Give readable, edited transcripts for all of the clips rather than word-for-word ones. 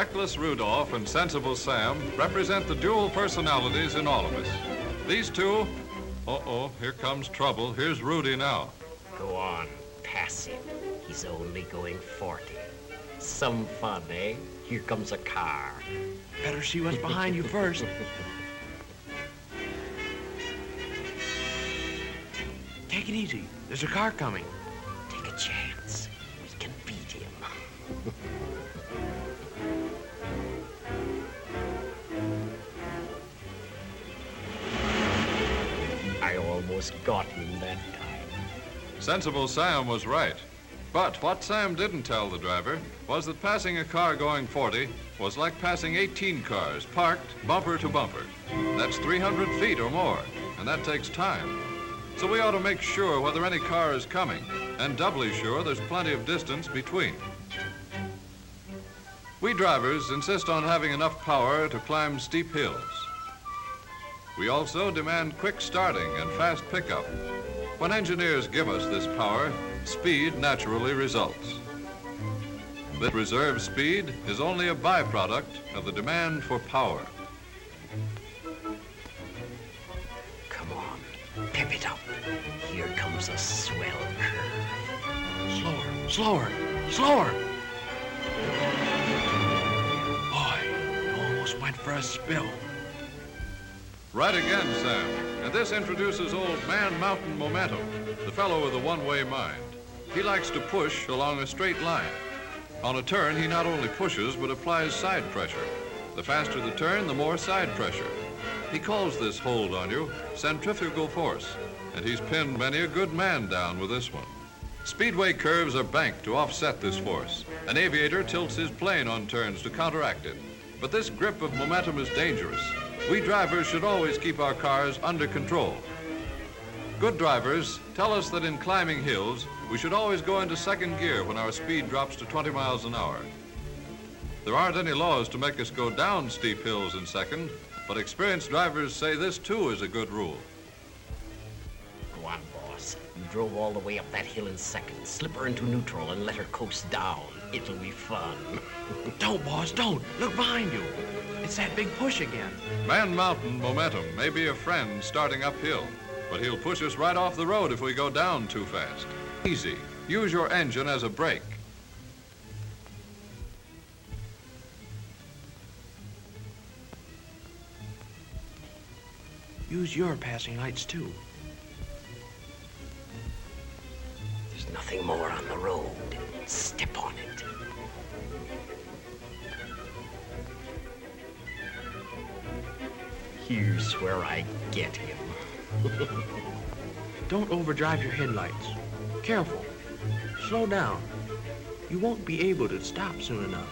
Reckless Rudolph and Sensible Sam represent the dual personalities in all of us. These two, here comes trouble. Here's Rudy now. Go on, pass him. He's only going 40. Some fun, eh? Here comes a car. Better see what's behind you first. Take it easy. There's a car coming. Take a chance. We can beat him. I almost got him that time. Sensible Sam was right. But what Sam didn't tell the driver was that passing a car going 40 was like passing 18 cars parked bumper to bumper. That's 300 feet or more, and that takes time. So we ought to make sure whether any car is coming, and doubly sure there's plenty of distance between. We drivers insist on having enough power to climb steep hills. We also demand quick starting and fast pickup. When engineers give us this power, speed naturally results. But reserve speed is only a byproduct of the demand for power. Come on, pep it up. Here comes a swell curve. Slower, slower, slower. Boy, you almost went for a spill. Right again, Sam. And this introduces old Man Mountain Momentum, the fellow with a one-way mind. He likes to push along a straight line. On a turn, he not only pushes, but applies side pressure. The faster the turn, the more side pressure. He calls this hold on you centrifugal force, and he's pinned many a good man down with this one. Speedway curves are banked to offset this force. An aviator tilts his plane on turns to counteract it. But this grip of momentum is dangerous. We drivers should always keep our cars under control. Good drivers tell us that in climbing hills, we should always go into second gear when our speed drops to 20 miles an hour. There aren't any laws to make us go down steep hills in second, but experienced drivers say this too is a good rule. Go on, boss. You drove all the way up that hill in second. Slip her into neutral and let her coast down. It'll be fun. Don't, boss, don't. Look behind you. It's that big push again. Man Mountain Momentum may be a friend starting uphill, but he'll push us right off the road if we go down too fast. Easy. Use your engine as a brake. Use your passing lights, too. There's nothing more on the road. Step on it. Here's where I get him. Don't overdrive your headlights. Careful. Slow down. You won't be able to stop soon enough.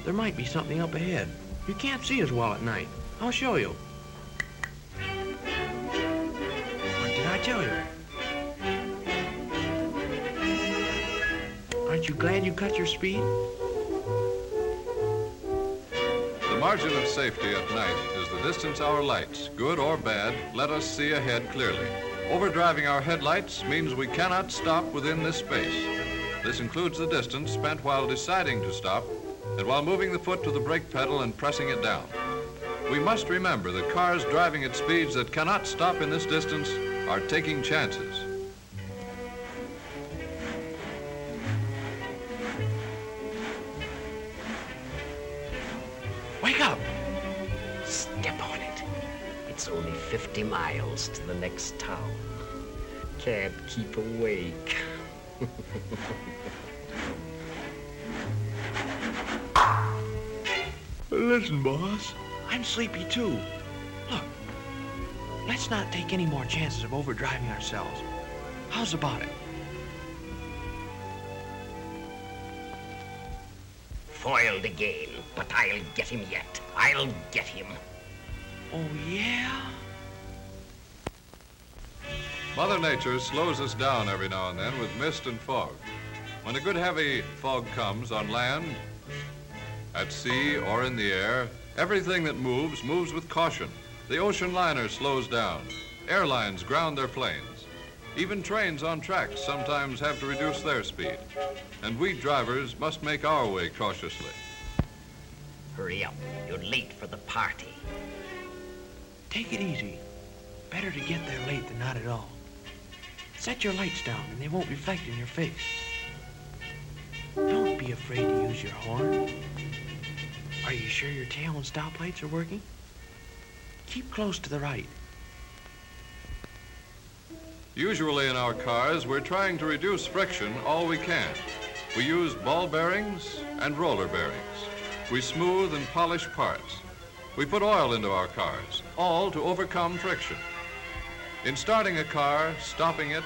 There might be something up ahead. You can't see as well at night. I'll show you. What did I tell you? Aren't you glad you cut your speed? The margin of safety at night is the distance our lights, good or bad, let us see ahead clearly. Overdriving our headlights means we cannot stop within this space. This includes the distance spent while deciding to stop and while moving the foot to the brake pedal and pressing it down. We must remember that cars driving at speeds that cannot stop in this distance are taking chances. Wake up! Step on it. It's only 50 miles to the next town. Can't keep awake. Listen, boss. I'm sleepy, too. Look, let's not take any more chances of overdriving ourselves. How's about it? Foiled again, but I'll get him yet. I'll get him. Oh, yeah? Mother Nature slows us down every now and then with mist and fog. When a good heavy fog comes on land, at sea, or in the air, everything that moves with caution. The ocean liner slows down. Airlines ground their planes. Even trains on tracks sometimes have to reduce their speed. And we drivers must make our way cautiously. Hurry up. You're late for the party. Take it easy. Better to get there late than not at all. Set your lights down and they won't reflect in your face. Don't be afraid to use your horn. Are you sure your tail and stop lights are working? Keep close to the right. Usually in our cars, we're trying to reduce friction all we can. We use ball bearings and roller bearings. We smooth and polish parts. We put oil into our cars, all to overcome friction. In starting a car, stopping it,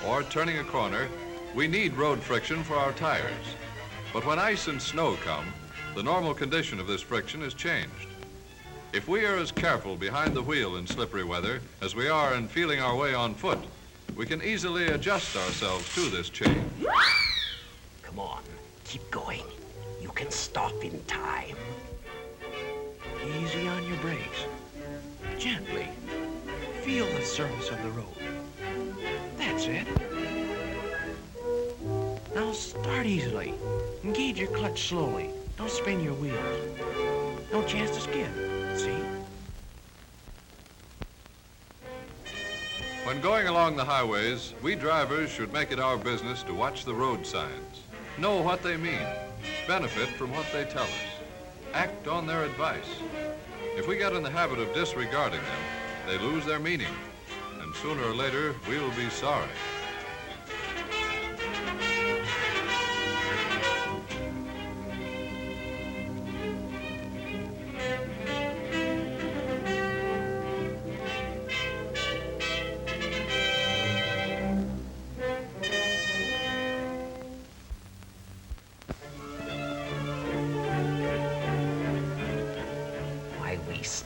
or turning a corner, we need road friction for our tires. But when ice and snow come, the normal condition of this friction is changed. If we are as careful behind the wheel in slippery weather as we are in feeling our way on foot, we can easily adjust ourselves to this change. Come on, keep going. You can stop in time. Easy on your brakes. Gently. Feel the surface of the road. That's it. Now start easily. Engage your clutch slowly. Don't spin your wheels. No chance to skid. See? When going along the highways, we drivers should make it our business to watch the road signs, know what they mean, benefit from what they tell us, act on their advice. If we get in the habit of disregarding them, they lose their meaning, and sooner or later, we'll be sorry.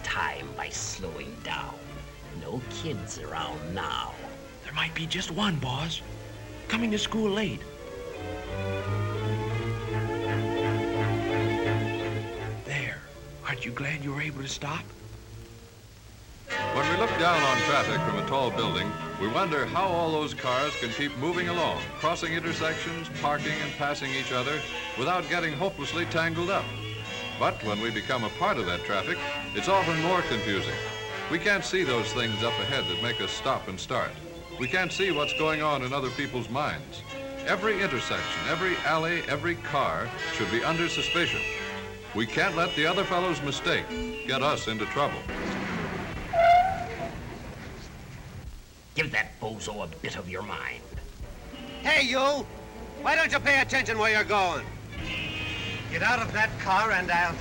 Time by slowing down. No kids around now. There might be just one, boss. Coming to school late. There. Aren't you glad you were able to stop? When we look down on traffic from a tall building, we wonder how all those cars can keep moving along, crossing intersections, parking and passing each other without getting hopelessly tangled up. But when we become a part of that traffic, it's often more confusing. We can't see those things up ahead that make us stop and start. We can't see what's going on in other people's minds. Every intersection, every alley, every car should be under suspicion. We can't let the other fellow's mistake get us into trouble. Give that bozo a bit of your mind. Hey, you! Why don't you pay attention where you're going? Get out of that car and I'll...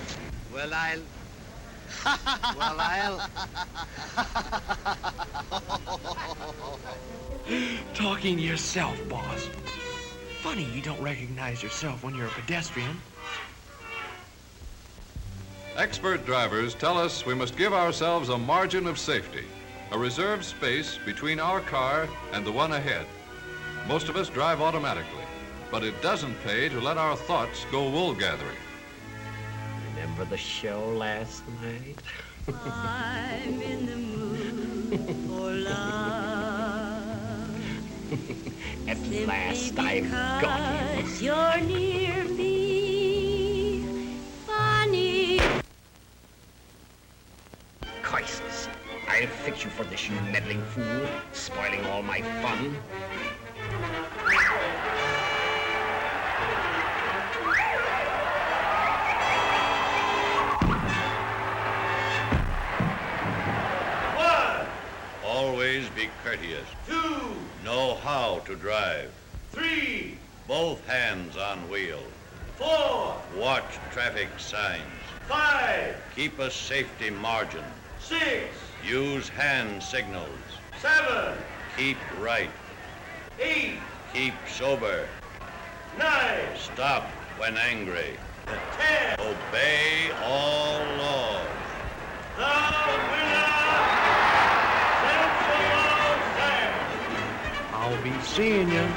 Talking to yourself, boss. Funny you don't recognize yourself when you're a pedestrian. Expert drivers tell us we must give ourselves a margin of safety, a reserved space between our car and the one ahead. Most of us drive automatically, but it doesn't pay to let our thoughts go wool gathering. Remember the show last night? I'm in the mood for love. At Simply last I've got him. because you're near me. Funny. Curses. I'll fix you for this, you meddling fool, spoiling all my fun. Always be courteous. 2. Know how to drive. 3, Both hands on wheel. 4, Watch traffic signs. 5, Keep a safety margin. 6, Use hand signals. 7, Keep right. 8, Keep sober. 9, Stop when angry. 10. Obey all laws. The winner! Central Sam! I'll be seeing you.